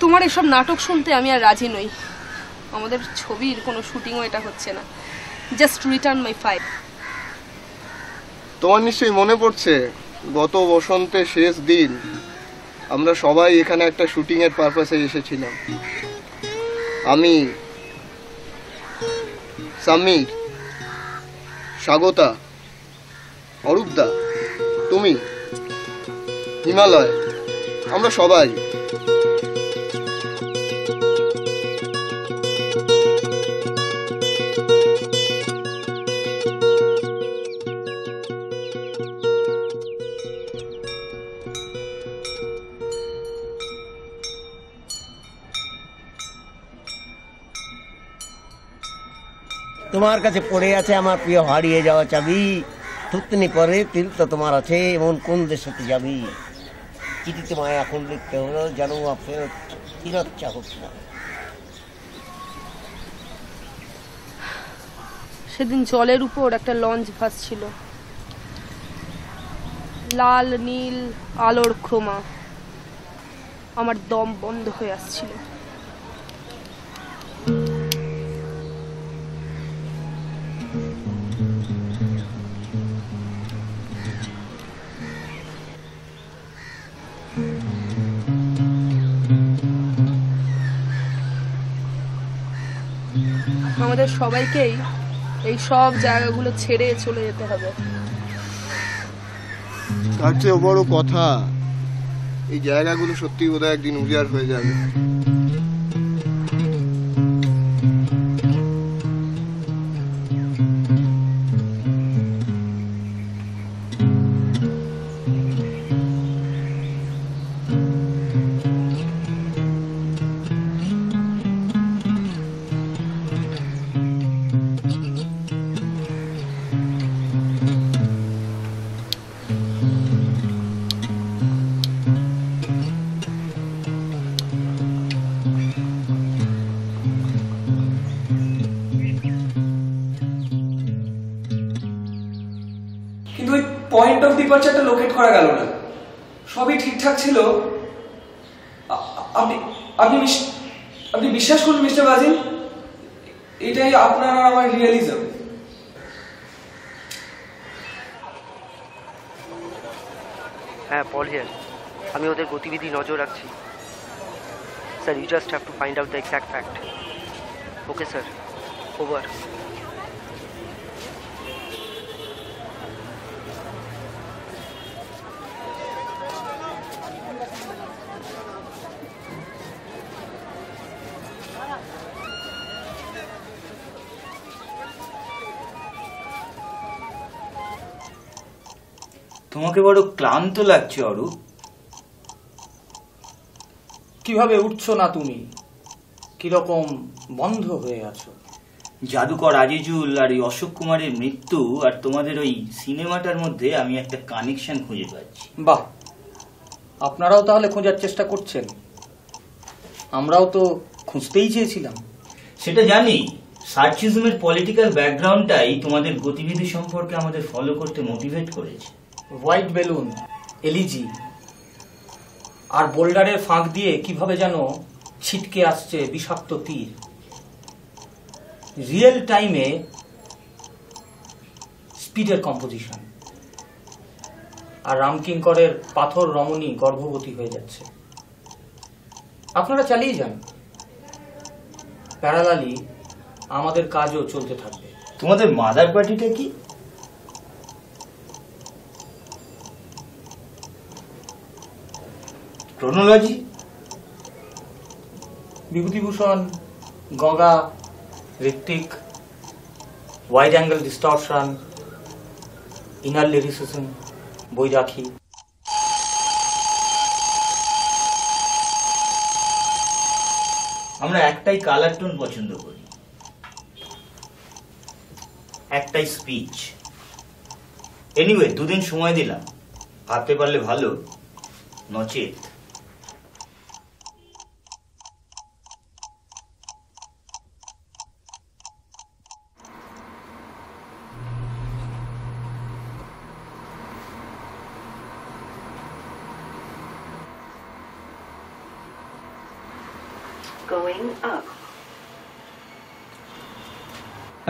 তোমার এসব নাটক শুনতে আমি আর রাজি নই। আমাদের ছবির কোনো শুটিংও এটা হচ্ছে না। জাস্ট রিটার্ন মাই ফাইল। তোমার নিশ্চয়ই মনে পড়ছে গত বসন্তের শেষ দিন আমরা সবাই এখানে একটা শুটিং এর পারপাসে এসেছিলাম। আমি, সামির, স্বাগতা, অরূপদা, তুমি, হিমালয়, আমরা সবাই। তোমার কাছে পড়ে আছে আমার প্রিয় হারিয়ে যাওয়া চাবি, থুতনি পরে তিল তো তোমার আছে, এমন কোন দেশেতে যাবি? চিঠিতে মায় এখন লিখতে হলো, জানো ফেরত ফিরত চাহত না। সেদিন জলের উপর একটা লঞ্চ ভাসছিল, লাল নীল আলোর ক্রোমা। আমার দম বন্ধ হয়ে আসছিল। আমাদের সবাইকেই এই সব জায়গাগুলো ছেড়ে চলে যেতে হবে। তার চেয়েও বড় কথা, এই জায়গাগুলো সত্যি বোধহয় একদিন উজাড় হয়ে যাবে। কিন্তু ওই পয়েন্ট অফ ডিপারচারটা লোকেট করা গেল না। সবই ঠিকঠাক ছিল। আপনি আপনি আপনি বিশ্বাস করুন মিস্টার বাজিন, এটাই আপনার আর আমার রিয়েলিজম। হ্যাঁ, পল হিয়ার। আমি ওদের গতিবিধি নজর রাখছি sir. You just have to find out the exact fact. Okay sir, over. তোমাকে বড় ক্লান্ত লাগছে অরূপ। কিভাবে উঠছো না তুমি? কিরকম বন্ধ হয়ে আছো? জাদুকর আজিজুল আর এই অশোক কুমারের মৃত্যু আর তোমাদের ওই সিনেমাটার মধ্যে আমি একটা কানেকশন খুঁজে পাচ্ছি। বাহ, আপনারাও তাহলে খোঁজার চেষ্টা করছেন। আমরাও তো খুঁজতেই চেয়েছিলাম। সেটা জানি। সার্চিজমের পলিটিক্যাল ব্যাকগ্রাউন্ডটাই তোমাদের গতিবিধি সম্পর্কে আমাদের ফলো করতে মোটিভেট করেছে। হোয়াইট বেলুন, এলইজি আর বোল্ডারের ফাঁক দিয়ে কিভাবে যেন ছিটকে আসছে বিষাক্ত তীর। রিয়েল টাইমে স্পিডের কম্পোজিশন। আর রামকিঙ্করের পাথর রমণী গর্ভবতী হয়ে যাচ্ছে। আপনারা চালিয়ে যান, প্যারালালি আমাদের কাজও চলতে থাকবে। তোমাদের মাদার পার্টিটা কি? Chronology? Bibhutibhushan, Ganga, Ritwik, wide angle distortion, inner lyricism, বৈরাখী। আমরা একটাই কালার টোন পছন্দ করি, একটাই স্পিচ। এনিওয়ে, 2 দিন সময় দিলাম, ভাবতে পারলে ভালো, নচেত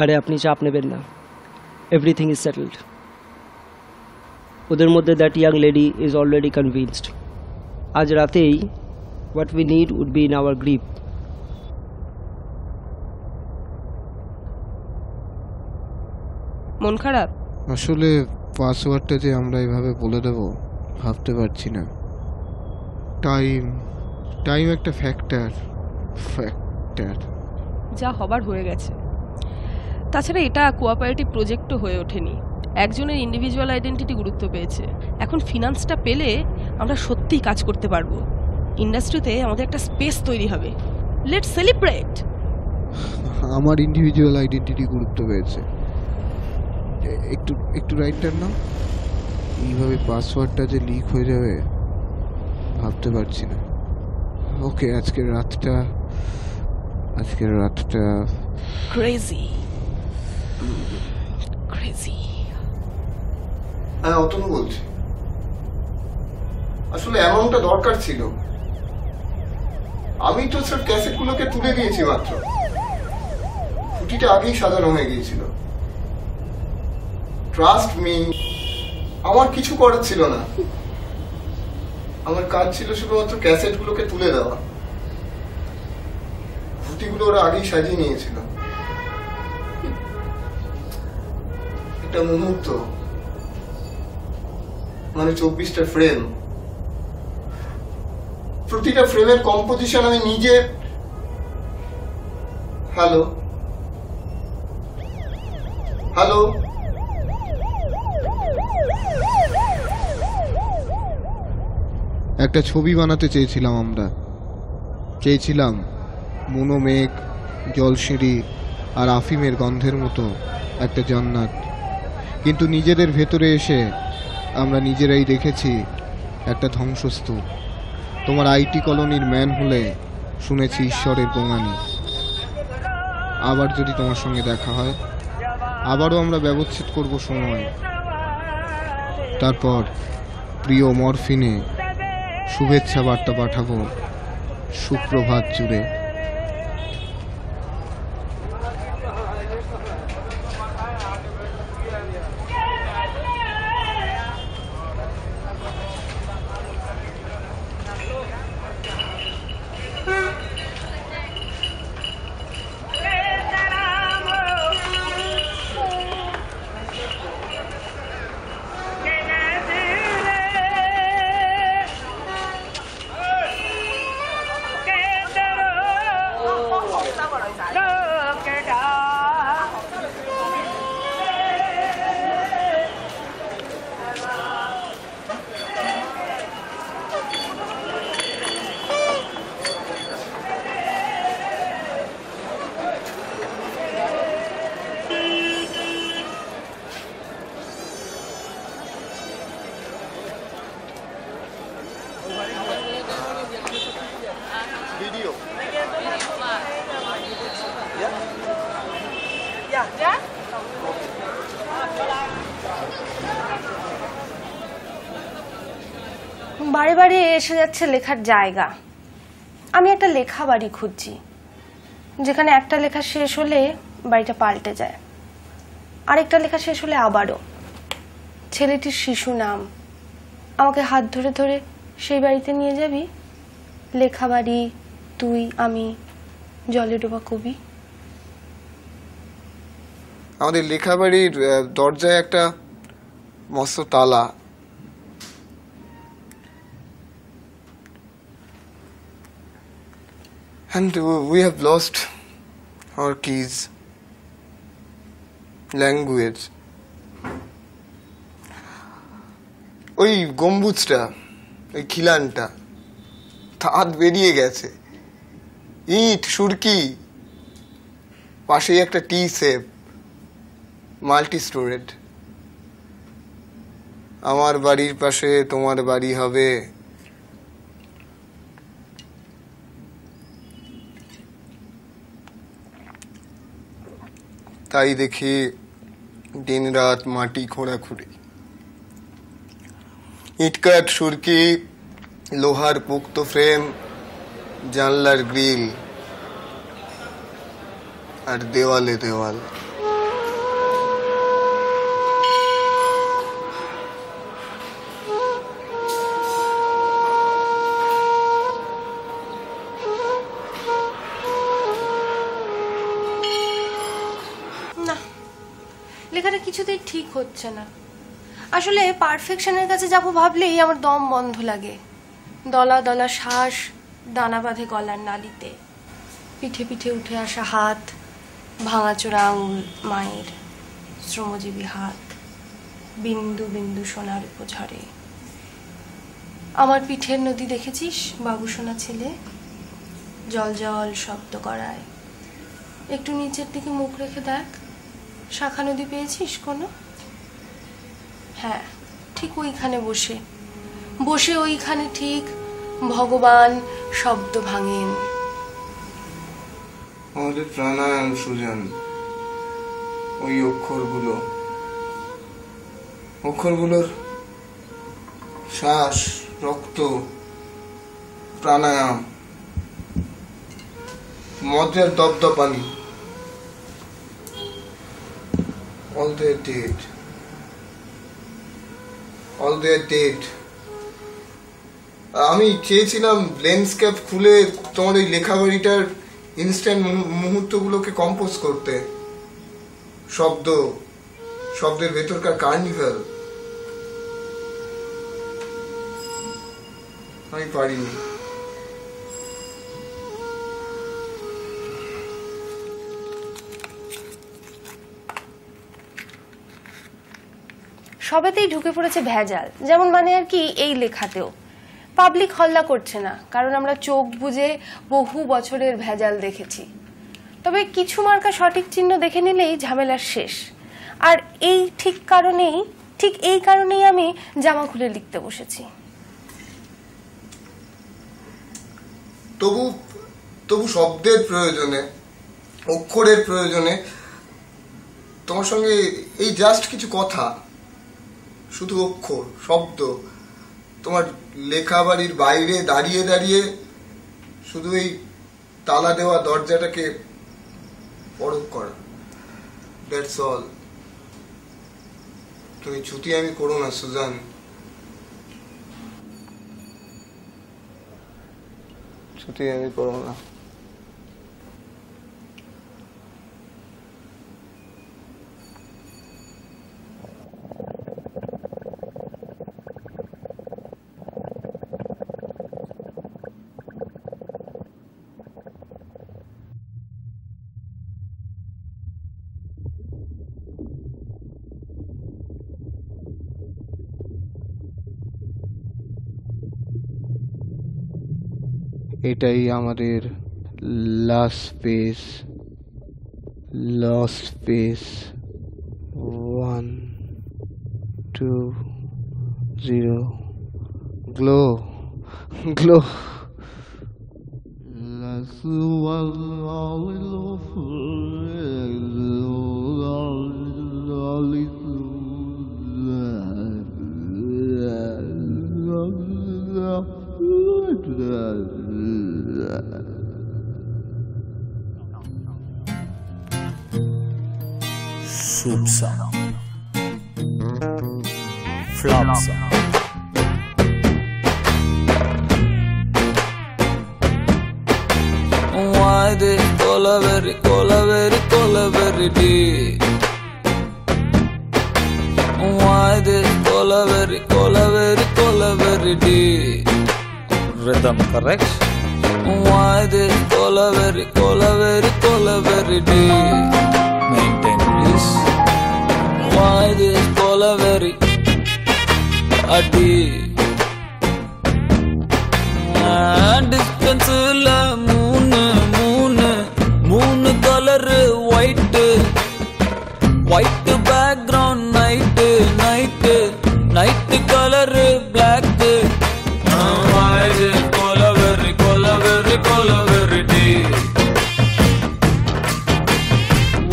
আরে আপনি চাপ নেবেন না, এভরিথিং ইজ সেটেলড। ওদের মধ্যে that young lady is already convinced. আজ রাতেই what we need would be in our grip. মন খারাপ? আসলে পাসওয়ার্ডটা যে আমরা এভাবে বলে দেব ভাবতে পারছি না। টাইম একটা ফ্যাক্টর। যা হবার হয়ে গেছে। তাছাড়া এটা কোঅপারেটিভ প্রজেক্টও হয়ে ওঠেনি, একজনের ইন্ডিভিজুয়াল আইডেন্টিটি গুরুত্ব পেয়েছে। এখন ফিনান্সটা পেলে আমরা সত্যিই কাজ করতে পারবো। ইন্ডাস্ট্রিতে আমাদের একটা স্পেস তৈরি হবে। Let's celebrate. আমার ইন্ডিভিজুয়াল আইডেন্টিটি গুরুত্ব পেয়েছে। একটু রাইটার না, এইভাবে পাসওয়ার্ডটা যে লিক হয়ে যাবে ভাবতে পারছি না। ওকে, আজকের রাতটা ক্রেজি। হ্যাঁ, অতনু বলছি। আসলে অ্যামাউন্টটা দরকার ছিল। আমি তো সব ক্যাসেটগুলোকে তুলে দিয়েছি মাত্র, খুঁটিটা আগেই সাজানো হয়ে গিয়েছিল। ট্রাস্ট মি, আমার কিছু করার ছিল না। আমার কাজ ছিল শুধুমাত্র ক্যাসেটগুলোকে তুলে দেওয়া। খুঁটিগুলো ওরা আগেই সাজিয়ে নিয়েছিল। একটা মুহূর্ত, মানে 24টা ফ্রেম, প্রতিটা ফ্রেমের কম্পোজিশন আমি নিজে। হ্যালো, একটা ছবি বানাতে চেয়েছিলাম আমরা। চেয়েছিলাম মনোমেঘ, জলসিঁড়ি আর আফিমের গন্ধের মতো একটা জান্নাত। কিন্তু নিজেদের ভেতরে এসে আমরা নিজেরাই দেখেছি একটা ধ্বংসস্তূপ। তোমার আইটি কলোনির ম্যান হলে শুনেছি ঈশ্বরের গোঙানি। আবার যদি তোমার সঙ্গে দেখা হয়, আবারও আমরা ব্যবচ্ছেদ করব সময়। তারপর প্রিয় মরফিনে শুভেচ্ছা বার্তা পাঠাবো সুপ্রভাত জুড়ে। বারে বারে এসে যাচ্ছে লেখার জায়গা। আমি একটা লেখা বাড়ি খুঁজছি, যেখানে একটা লেখা শেষ হলে বাড়িটা পাল্টে যায়, আরেকটা লেখা শেষ হলে আবারও। ছেলেটির শিশু নাম, আমাকে হাত ধরে ধরে সেই বাড়িতে নিয়ে যাবি? লেখা বাড়ি, তুই, আমি, জলে ডোবা কবি। আমাদের লেখাবাড়ির দরজায় একটা মস্ত তালা। And we have lost our keys, language. ওই গম্বুজটা, ওই খিলানটা, তাঁত বেরিয়ে গেছে। ইট, সুরকি, পাশেই একটা টি সেপ, মাল্টি স্টোরেড। আমার বাড়ির পাশে তোমার বাড়ি হবে। তাই দেখি দিন রাত মাটি খোঁড়াখুড়ি, ইটকাট, সুরকি, লোহার পোক্ত ফ্রেম, জানলার গ্রিল আর দেওয়ালে দেওয়াল। লেখাটা কিছুতেই ঠিক হচ্ছে না। আসলে পারফেকশনের কাছে যাব ভাবলেই আমার দম বন্ধ লাগে। দলা দলা শ্বাস দানা বাঁধে গলার নালিতে, পিঠে পিঠে উঠে আসা হাত, ভাঙাচোরা আঙুল মায়ের, শ্রমজীবী হাত, বিন্দু বিন্দু সোনার উপঝরে। আমার পিঠের নদী দেখেছিস বাবু সোনা ছেলে? জল জল শব্দ করায়। একটু নিচের দিকে মুখ রেখে দেখ, শাখা নদী পেয়েছিস কোনো? হ্যাঁ, ঠিক ওইখানে বসে বসে ওইখানে ঠিক ভগবান শব্দ ভাঙেন। আমাদের প্রাণায়াম সুজন, ওই অক্ষরগুলোর শ্বাস, রক্ত, প্রাণায়াম, মদ্রের দপদপানি, all their date. আমি চেয়েছিলাম লেন্সক্যাপ খুলে তোমার ওই লেখাবাড়িটার ইনস্ট্যান্ট মুহূর্তগুলোকে কম্পোজ করতে, শব্দের ভেতরকার কার্নিভেল। আমি পারিনি। সবেতেই ঢুকে পড়েছে ভেজাল, যেমন মানে আর কি এই লেখাতেও। পাবলিক হল্লা করছে না, কারণ আমরা চোখ বুজে বহু বছরের ভেজাল দেখেছি। তবে কিছু মার্কা সঠিক চিহ্ন দেখে নিলেই ঝামেলার শেষ। আর ঠিক এই কারণেই আমি জামা খুলে লিখতে বসেছি। তবু শব্দের প্রয়োজনে, অক্ষরের প্রয়োজনে তোমার সঙ্গে এই জাস্ট কিছু কথা, শুধু অক্ষর, শব্দ, তোমার লেখা বাড়ির বাইরে দাঁড়িয়ে দাঁড়িয়ে শুধু এই তালা দেওয়া দরজাটাকে পরখ করা, দ্যাটস অল। তুমি ছুটি আমি করো না সুজান, ছুটি আমি করো না। এটাই আমাদের last space 1 2 0 glow Soup song, flop song. Why this colaveri deep? Why this colaveri deep? Rhythm correct? Why this colaveri deep? Maintain please. Why this colaveri deep? Distance la moon color white background night color black. Why this colaveri deep?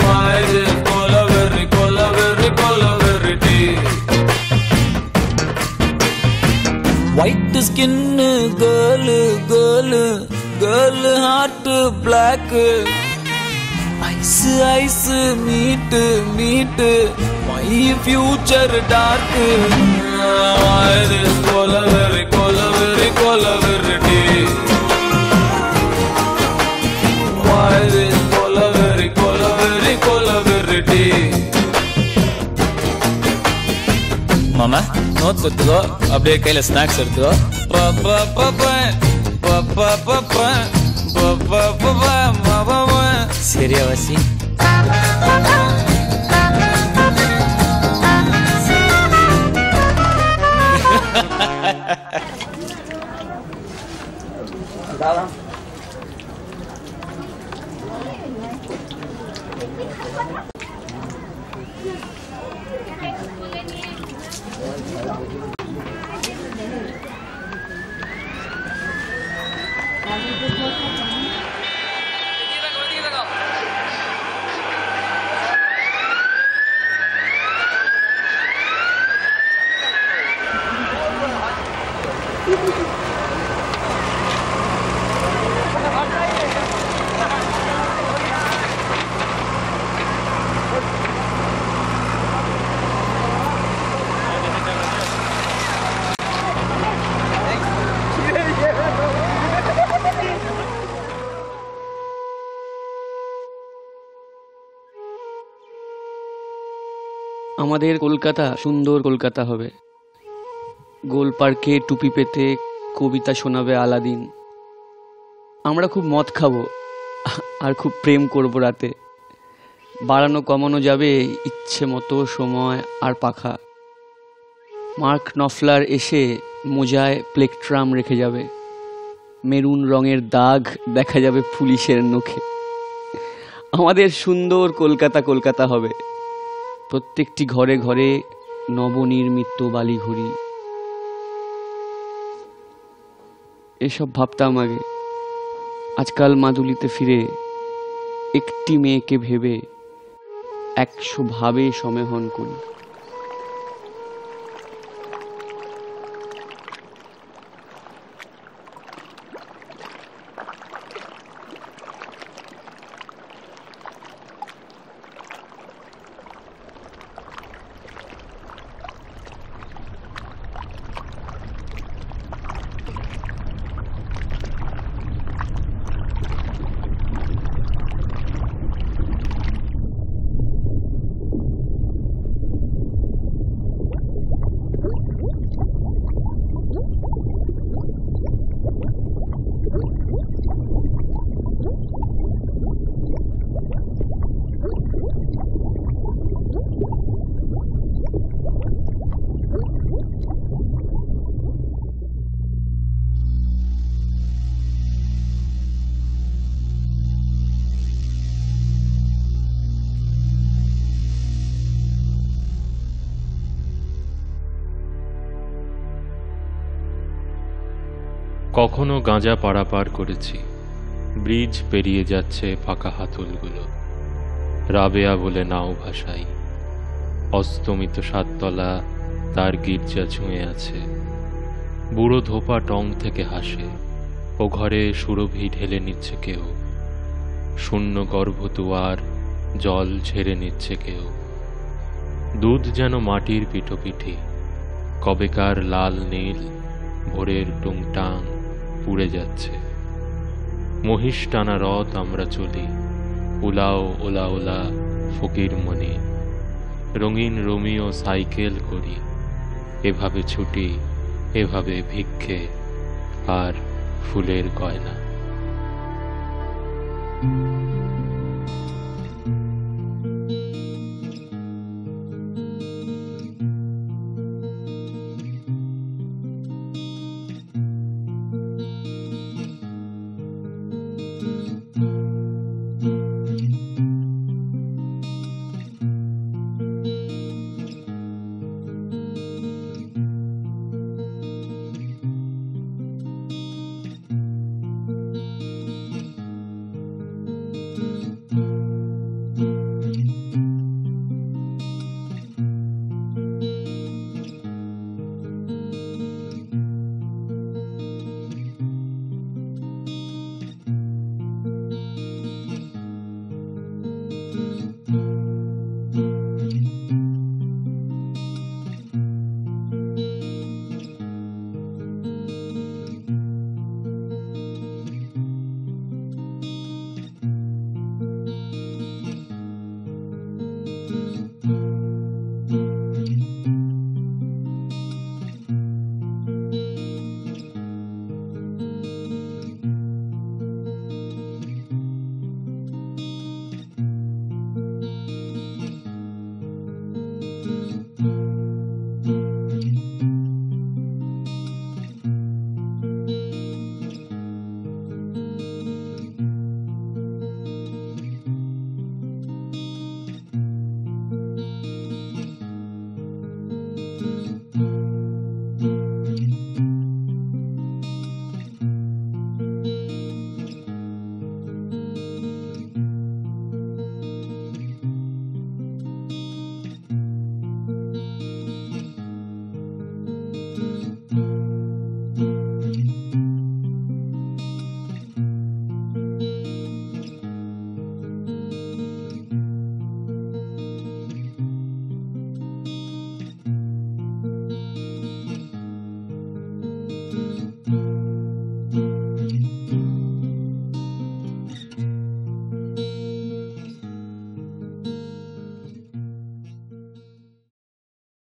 Why this colaveri deep? White skin girl heart black. Ice meet my future dark. Why this colaveri deep? Why this colaveri deep? Notes ಇರ್ತದೋ ಅಬ್ಡೇ ಕೈಲಿ snacks ಇರ್ತದೋ ಸರಿಯಾ ವಸಿ দাদা আমাদের কলকাতা সুন্দর কলকাতা হবে। গোল পার্কে টুপি পেতে কবিতা শোনাবে আলাদিন। আমরা খুব মদ খাবো আর খুব প্রেম করব রাতে। বাড়ানো কমানো যাবে ইচ্ছে মতো সময় আর পাখা। মার্ক নফলার এসে মোজায় প্লেকট্রাম রেখে যাবে। মেরুন রঙের দাগ দেখা যাবে পুলিশের নখে। আমাদের সুন্দর কলকাতা কলকাতা হবে। প্রত্যেকটি ঘরে ঘরে নবনির্মিত বালিঘড়ি। এসব ভাবতাম আগে। আজকাল মাদুলিতে ফিরে একটি মেয়েকে ভেবে 100 ভাবে সমেহন করি। কখনো গাঁজা পারাপার করেছি, ব্রিজ পেরিয়ে যাচ্ছে ফাঁকা হাতলগুলো। রাবেয়া বলে নাও ভাষাই, অস্তমিত সাততলা তার গির্জা ছুঁয়ে আছে। বুড়ো ধোপা টং থেকে হাসে, ও ঘরে সুরভি ঢেলে নিচ্ছে কেউ। শূন্য গর্ভদুয়ার জল ঝেড়ে নিচ্ছে কেউ। দুধ যেন মাটির পিঠোপিঠি, কবেকার লাল নীল ভোরের টুংটাং পুড়ে যাচ্ছে। মহিষ টানা রথ আমরা চলি, উলাও ওলা ওলা ফকির মনি। রঙিন রোমিও সাইকেল করি, এভাবে ছুটি এভাবে ভিক্ষে আর ফুলের গয়না।